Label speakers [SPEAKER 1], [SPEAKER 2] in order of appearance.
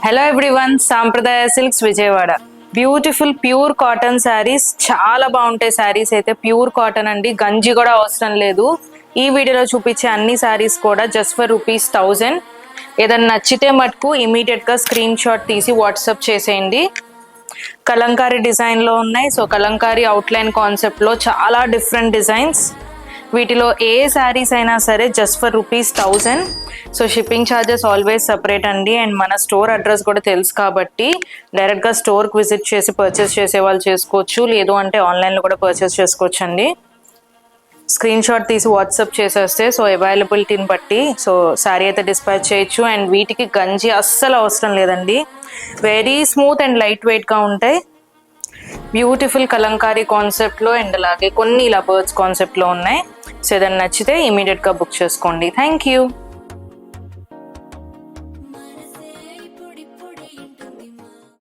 [SPEAKER 1] Hello everyone, సాంప్రదాయ silks Vijayawada. Beautiful pure cotton saris, చాలా బాగుంటాయి శారీస్ అయితే. ప్యూర్ కాటన్ అండి, గంజి కూడా అవసరం లేదు. ఈ వీడియోలో చూపించే అన్ని శారీస్ కూడా జస్ట్ ఫర్ ₹1000. ఏదైనా నచ్చితే మటుకు ఇమీడియట్ గా స్క్రీన్ షాట్ తీసి వాట్సాప్ చేసేయండి. కలంకారీ డిజైన్ లో ఉన్నాయి. సో కలంకారీ అవుట్లైన్ కాన్సెప్ట్ లో చాలా డిఫరెంట్ డిజైన్స్. వీటిలో ఏ శారీస్ అయినా సరే just for ₹1000. So shipping charges always separate అండి. అండ్ మన స్టోర్ అడ్రస్ కూడా తెలుసు కాబట్టి డైరెక్ట్గా స్టోర్కి విజిట్ చేసి పర్చేస్ చేసే వాళ్ళు చేసుకోవచ్చు, లేదు అంటే ఆన్లైన్లో కూడా పర్చేస్ చేసుకోవచ్చు అండి. స్క్రీన్ షాట్ తీసి వాట్సాప్ చేసేస్తే సో అవైలబిలిటీని బట్టి సో శారీ అయితే డిస్పాచ్ చేయొచ్చు. అండ్ వీటికి గంజి అస్సలు అవసరం లేదండి. వెరీ స్మూత్ అండ్ లైట్ వెయిట్గా ఉంటాయి. బ్యూటిఫుల్ కలంకారీ కాన్సెప్ట్లో అండ్ అలాగే కొన్ని ఇలా బర్డ్స్ కాన్సెప్ట్లో ఉన్నాయి. సో ఏదైనా నచ్చితే ఇమీడియట్గా బుక్ చేసుకోండి. Thank you.